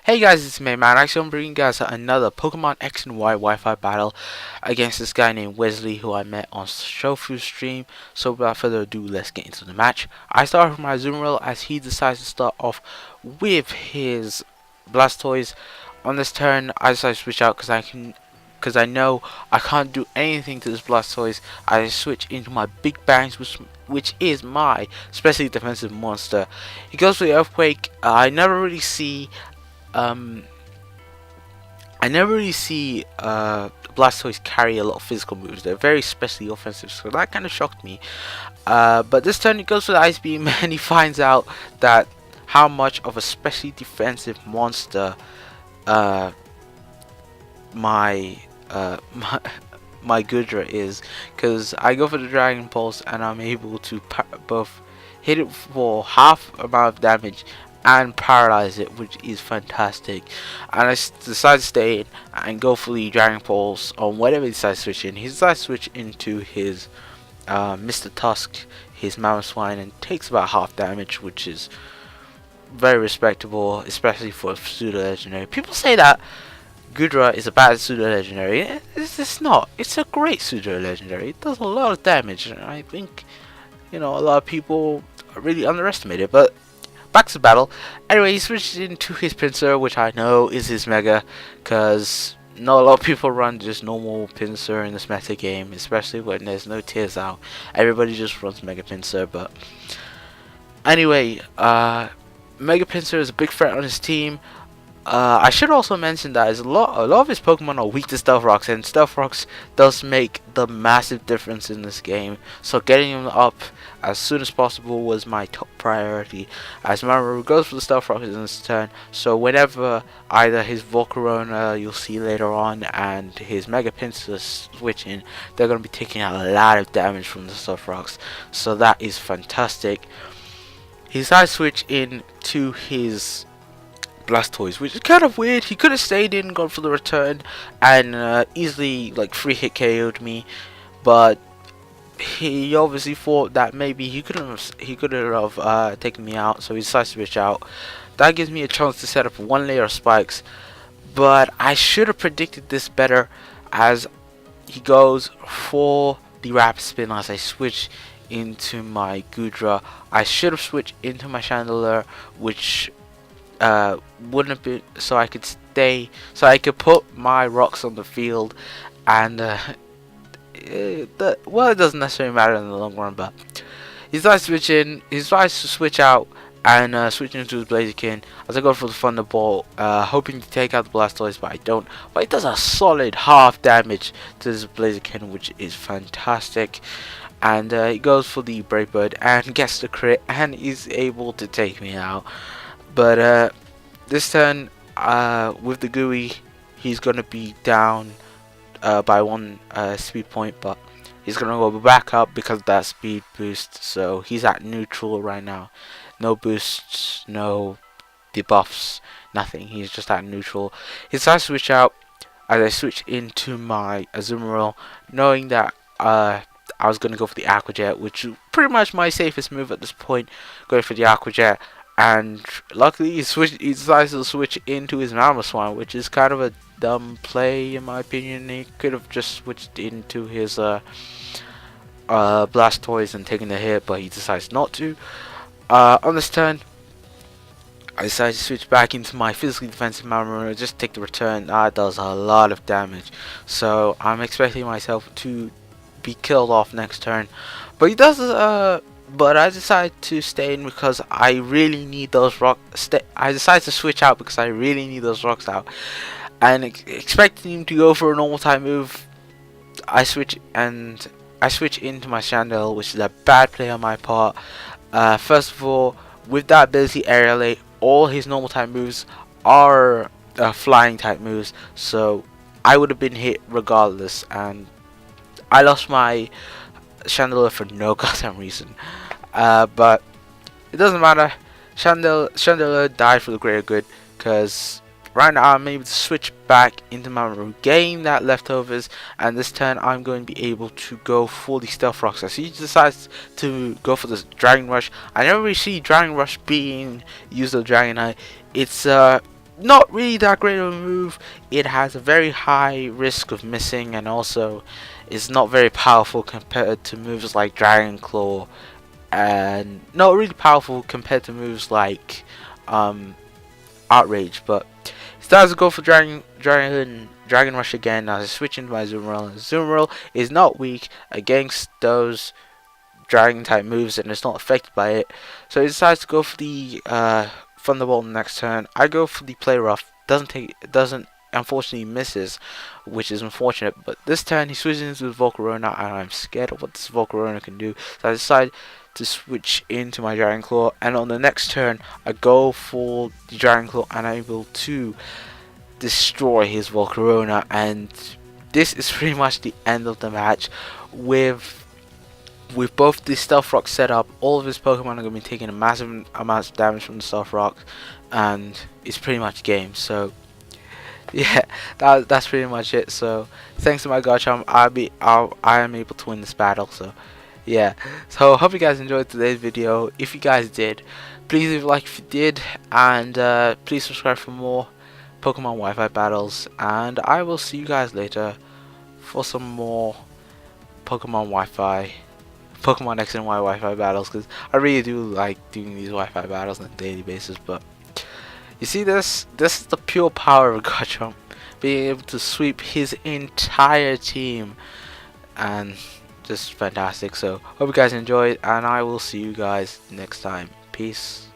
Hey guys, it's me, man. Actually, I'm bringing you guys another Pokemon X and Y Wi-Fi battle against this guy named Wesley, who I met on Shofu stream. So without further ado, let's get into the match. I start with my Azumarill as he decides to start off with his Blastoise. On this turn, I decide to switch out because I know I can't do anything to this Blastoise. I switch into my Big Bangs, which is my specially defensive monster. He goes for the Earthquake. Um, I never really see Blastoise carry a lot of physical moves. They're very specially offensive, so that kind of shocked me. But this turn he goes for the Ice Beam and he finds out that how much of a specially defensive monster uh, my uh, my my Gudra is, because I go for the Dragon Pulse and I'm able to both hit it for half amount of damage and paralyze it, which is fantastic. And I decide to stay in and go for the Dragon Pulse on whatever he decides to switch in. He decides to switch into his Mr. Tusk, his Mamoswine, and takes about half damage, which is very respectable, especially for a pseudo legendary. People say that Gudra is a bad pseudo legendary. It's not. It's a great pseudo legendary. It does a lot of damage, and I think a lot of people really underestimate it. But back to the battle. Anyway, he switched into his Pinsir, which I know is his Mega, because not a lot of people run just normal Pinsir in this meta game, especially when there's no tiers out. Everybody just runs Mega Pinsir. But anyway, Mega Pinsir is a big threat on his team. I should also mention that a lot of his Pokemon are weak to Stealth Rocks, and Stealth Rocks does make the massive difference in this game. So getting him up as soon as possible was my top priority. As Maru goes for the Stealth Rocks in this turn, so whenever either his Volcarona you'll see later on and his Mega Pinsir switching, they're going to be taking a lot of damage from the Stealth Rocks. So that is fantastic. He decides to switch in to his Blastoise, which is kind of weird. He could have stayed in, gone for the return, and easily like 3-hit KO'd me, but he obviously thought that maybe he could have taken me out, so he decides to switch out. That gives me a chance to set up one layer of spikes, but I should have predicted this better, as he goes for the Rapid Spin as I switch into my Gudra. I should have switched into my Chandelure, which wouldn't have been, so I could put my rocks on the field, and it doesn't necessarily matter in the long run. But he decides to switch out and switch into his Blaziken as I go for the Thunderbolt, hoping to take out the Blastoise, but I don't. But it does a solid half damage to this Blaziken, which is fantastic. And he goes for the Brave Bird and gets the crit and is able to take me out. But this turn, with the Gooey, he's gonna be down by one speed point, but he's gonna go back up because of that speed boost. So he's at neutral right now. No boosts, no debuffs, nothing. He's just at neutral. He decides to switch out as I switch into my Azumarill, knowing that I was gonna go for the Aqua Jet, which is pretty much my safest move at this point. Going for the Aqua Jet. And luckily he decides to switch into his Mamoswine, which is kind of a dumb play in my opinion. He could have just switched into his Blastoise and taken the hit, but he decides not to. On this turn, I decided to switch back into my physically defensive Mamoswine, just take the return. That does a lot of damage, so I'm expecting myself to be killed off next turn. But he does but I decided to stay in because I really need those rocks. I decided to switch out because I really need those rocks out. And expecting him to go for a normal type move, I switch into my Chandel, which is a bad play on my part. First of all, with that ability Aerialate, all his normal type moves are flying type moves, so I would have been hit regardless, and I lost my Chandelure for no goddamn reason. But it doesn't matter. Chandelure died for the greater good, because right now I'm able to switch back into my gain that leftovers, and this turn I'm going to be able to go for the Stealth Rocks. So he decides to go for this Dragon Rush. I never really see Dragon Rush being used on Dragonite. It's not really that great of a move. It has a very high risk of missing, and also is not very powerful compared to moves like Dragon Claw, and not really powerful compared to moves like Outrage. But starts to go for Dragon Rush again. Now I switch into my Zoomerl. Zoomerl is not weak against those Dragon type moves and is not affected by it. So he decides to go for the Thunderbolt next turn. I go for the Play Rough. Doesn't unfortunately misses, which is unfortunate. But this turn he switches into the Volcarona, and I'm scared of what this Volcarona can do. So I decide to switch into my Dragon Claw, and on the next turn I go for the Dragon Claw and I'm able to destroy his Volcarona, and this is pretty much the end of the match. With both the Stealth Rock set up, all of his Pokemon are going to be taking a massive amount of damage from the Stealth Rock, and it's pretty much game. So yeah, that's pretty much it. So thanks to my Garchomp, I am able to win this battle. So yeah, so hope you guys enjoyed today's video. If you guys did, please leave a like if you did, and please subscribe for more Pokemon Wi-Fi battles, and I will see you guys later for some more Pokemon X and Y Wi-Fi battles, because I really do like doing these Wi-Fi battles on a daily basis. But you see this is the pure power of Garchomp, being able to sweep his entire team, and just fantastic. So hope you guys enjoyed, and I will see you guys next time. Peace.